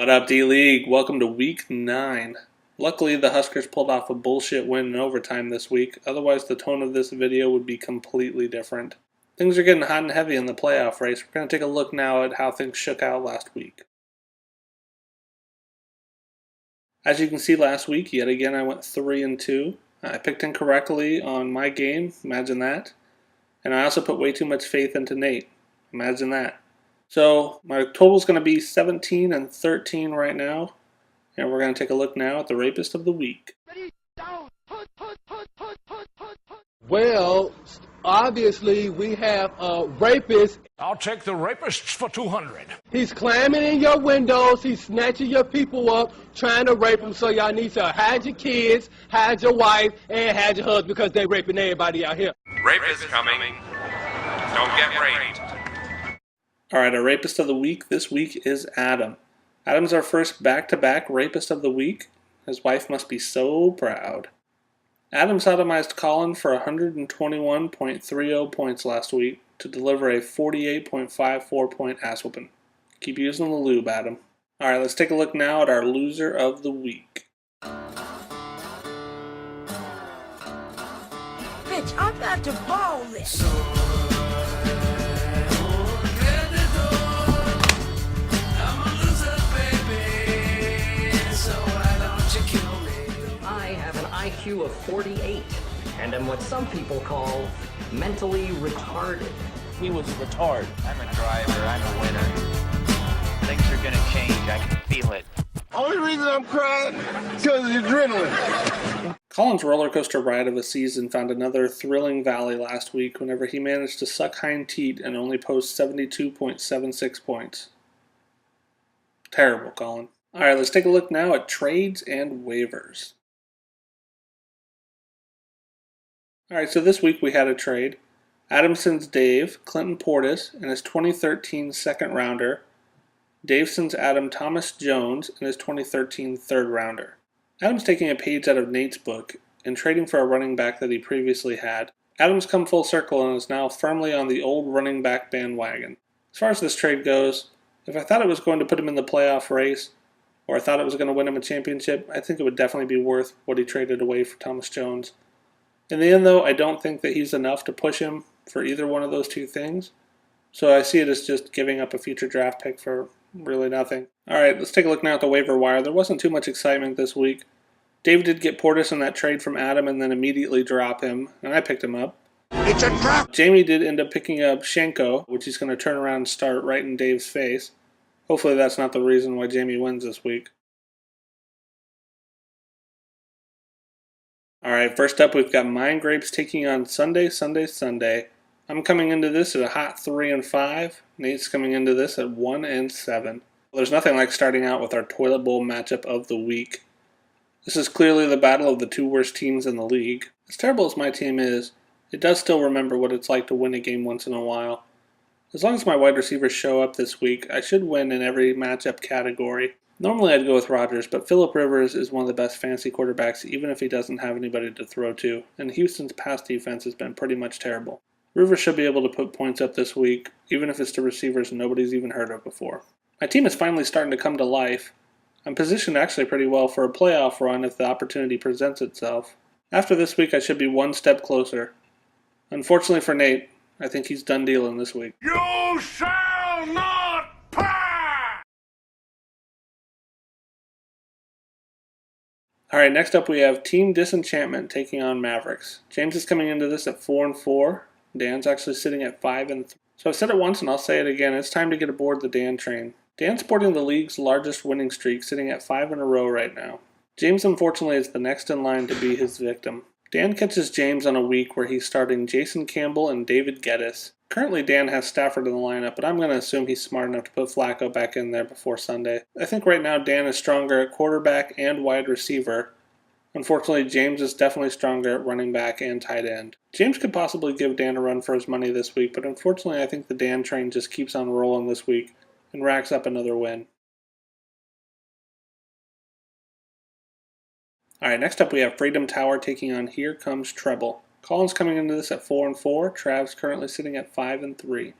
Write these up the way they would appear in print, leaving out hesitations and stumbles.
What up, D-League? Welcome to Week 9. Luckily, the Huskers pulled off a bullshit win in overtime this week, otherwise the tone of this video would be completely different. Things are getting hot and heavy in the playoff race. We're going to take a look now at how things shook out last week. As you can see last week, yet again I went 3-2. I picked incorrectly on my game, imagine that. And I also put way too much faith into Nate, imagine that. So my total is going to be 17 and 13 right now, and we're going to take a look now at the rapist of the week. Well, obviously we have a rapist. I'll take the rapists for 200. He's climbing in your windows, he's snatching your people up, trying to rape them, so y'all need to hide your kids, hide your wife, and hide your husband because they raping everybody out here. Rape is coming. Don't get raped. Alright, our rapist of the week this week is Adam. Adam's our first back-to-back rapist of the week. His wife must be so proud. Adam sodomized Colin for 121.30 points last week to deliver a 48.54 point ass whooping. Keep using the lube, Adam. Alright, let's take a look now at our loser of the week. Bitch, I'm about to ball this. IQ of 48 and am what some people call mentally retarded. He was a retard. I'm a driver, I'm a winner. Things are gonna change, I can feel it. Only reason I'm crying because of the adrenaline. Colin's roller coaster ride of a season found another thrilling valley last week whenever he managed to suck hind teat and only post 72.76 points. Terrible, Colin. Alright, let's take a look now at trades and waivers. Alright, so this week we had a trade. Adam sends Dave Clinton Portis and his 2013 second rounder. Dave sends Adam Thomas Jones and his 2013 third rounder. Adam's taking a page out of Nate's book and trading for a running back that he previously had. Adam's come full circle and is now firmly on the old running back bandwagon. As far as this trade goes, if I thought it was going to put him in the playoff race, or I thought it was going to win him a championship, I think it would definitely be worth what he traded away for Thomas Jones. In the end, though, I don't think that he's enough to push him for either one of those two things. So I see it as just giving up a future draft pick for really nothing. Alright, let's take a look now at the waiver wire. There wasn't too much excitement this week. Dave did get Portis in that trade from Adam and then immediately drop him, and I picked him up. It's a trap. Jamie did end up picking up Shenko, which he's going to turn around and start right in Dave's face. Hopefully that's not the reason why Jamie wins this week. Alright, first up we've got Mind Grapes taking on Sunday. I'm coming into this at a hot 3-5. Nate's coming into this at 1-7. Well, there's nothing like starting out with our toilet bowl matchup of the week. This is clearly the battle of the two worst teams in the league. As terrible as my team is, it does still remember what it's like to win a game once in a while. As long as my wide receivers show up this week, I should win in every matchup category. Normally I'd go with Rodgers, but Phillip Rivers is one of the best fantasy quarterbacks even if he doesn't have anybody to throw to, and Houston's pass defense has been pretty much terrible. Rivers should be able to put points up this week, even if it's to receivers nobody's even heard of before. My team is finally starting to come to life. I'm positioned actually pretty well for a playoff run if the opportunity presents itself. After this week I should be one step closer. Unfortunately for Nate, I think he's done dealing this week. You shall not pass! Alright, next up we have Team Disenchantment taking on Mavericks. James is coming into this at 4-4. Dan's actually sitting at 5-3. So I've said it once and I'll say it again, it's time to get aboard the Dan train. Dan's sporting the league's largest winning streak, sitting at 5 in a row right now. James unfortunately is the next in line to be his victim. Dan catches James on a week where he's starting Jason Campbell and David Geddes. Currently Dan has Stafford in the lineup, but I'm going to assume he's smart enough to put Flacco back in there before Sunday. I think right now Dan is stronger at quarterback and wide receiver. Unfortunately, James is definitely stronger at running back and tight end. James could possibly give Dan a run for his money this week, but unfortunately I think the Dan train just keeps on rolling this week and racks up another win. Alright, next up we have Freedom Tower taking on Here Comes Treble. Colin's coming into this at 4-4. Trav's currently sitting at 5-3.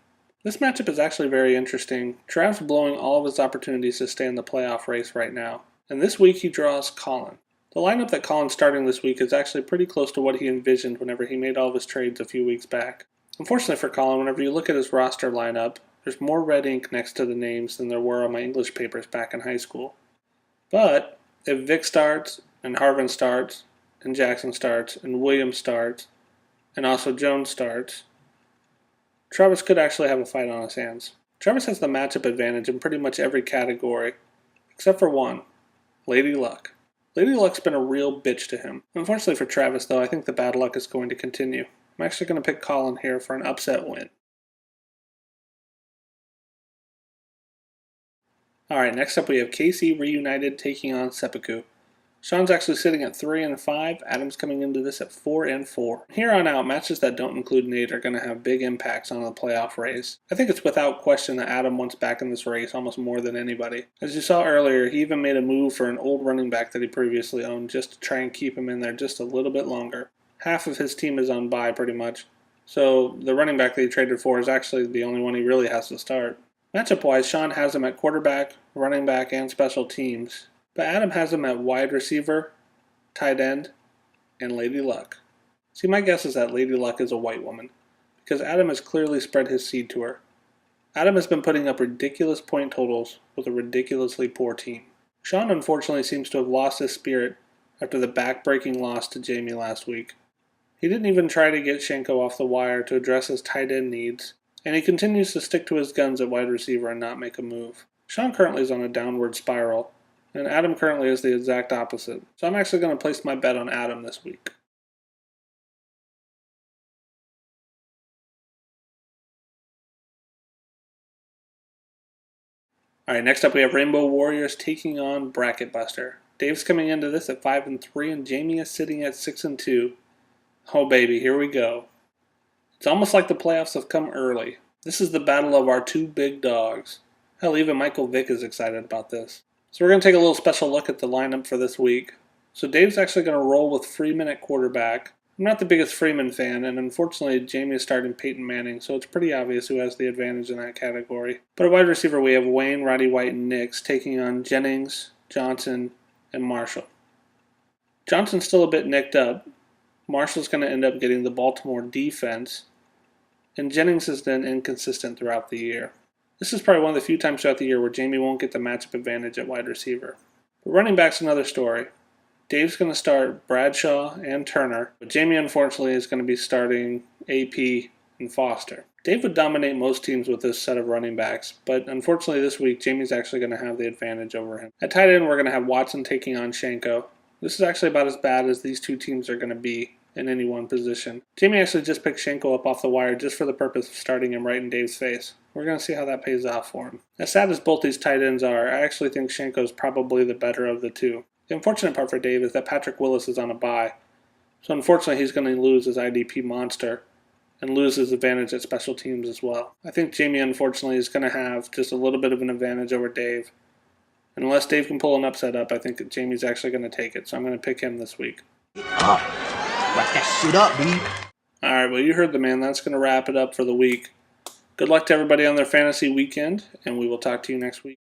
This matchup is actually very interesting. Trav's blowing all of his opportunities to stay in the playoff race right now. And this week he draws Colin. The lineup that Colin's starting this week is actually pretty close to what he envisioned whenever he made all of his trades a few weeks back. Unfortunately for Colin, whenever you look at his roster lineup, there's more red ink next to the names than there were on my English papers back in high school. But if Vic starts, and Harvin starts, and Jackson starts, and Williams starts, and also Jones starts, Travis could actually have a fight on his hands. Travis has the matchup advantage in pretty much every category, except for one, Lady Luck. Lady Luck's been a real bitch to him. Unfortunately for Travis, though, I think the bad luck is going to continue. I'm actually going to pick Colin here for an upset win. Alright, next up we have KC Reunited taking on Seppuku. Sean's actually sitting at 3-5, Adam's coming into this at 4-4. Here on out, matches that don't include Nate are going to have big impacts on the playoff race. I think it's without question that Adam wants back in this race almost more than anybody. As you saw earlier, he even made a move for an old running back that he previously owned just to try and keep him in there just a little bit longer. Half of his team is on bye pretty much, so the running back that he traded for is actually the only one he really has to start. Matchup-wise, Sean has him at quarterback, running back, and special teams. But Adam has him at wide receiver, tight end, and Lady Luck. See, my guess is that Lady Luck is a white woman, because Adam has clearly spread his seed to her. Adam has been putting up ridiculous point totals with a ridiculously poor team. Sean unfortunately seems to have lost his spirit after the back-breaking loss to Jamie last week. He didn't even try to get Shenko off the wire to address his tight end needs, and he continues to stick to his guns at wide receiver and not make a move. Sean currently is on a downward spiral, and Adam currently is the exact opposite. So I'm actually going to place my bet on Adam this week. Alright, next up we have Rainbow Warriors taking on Bracket Buster. Dave's coming into this at 5-3 and Jamie is sitting at 6-2. Oh baby, here we go. It's almost like the playoffs have come early. This is the battle of our two big dogs. Hell, even Michael Vick is excited about this. So we're going to take a little special look at the lineup for this week. So Dave's actually going to roll with Freeman at quarterback. I'm not the biggest Freeman fan, and unfortunately Jamie is starting Peyton Manning, so it's pretty obvious who has the advantage in that category. But at wide receiver we have Wayne, Roddy White, and Nix taking on Jennings, Johnson, and Marshall. Johnson's still a bit nicked up. Marshall's going to end up getting the Baltimore defense, and Jennings has been inconsistent throughout the year. This is probably one of the few times throughout the year where Jamie won't get the matchup advantage at wide receiver. But running back's another story. Dave's going to start Bradshaw and Turner, but Jamie unfortunately is going to be starting AP and Foster. Dave would dominate most teams with this set of running backs, but unfortunately this week Jamie's actually going to have the advantage over him. At tight end we're going to have Watson taking on Shenko. This is actually about as bad as these two teams are going to be in any one position. Jamie actually just picked Shenko up off the wire just for the purpose of starting him right in Dave's face. We're going to see how that pays off for him. As sad as both these tight ends are, I actually think Shenko's probably the better of the two. The unfortunate part for Dave is that Patrick Willis is on a bye, so unfortunately he's going to lose his IDP monster and lose his advantage at special teams as well. I think Jamie unfortunately is going to have just a little bit of an advantage over Dave. And unless Dave can pull an upset up, I think Jamie's actually going to take it, so I'm going to pick him this week. Wrap that shit up, B. Alright, well you heard the man. That's going to wrap it up for the week. Good luck to everybody on their fantasy weekend, and we will talk to you next week.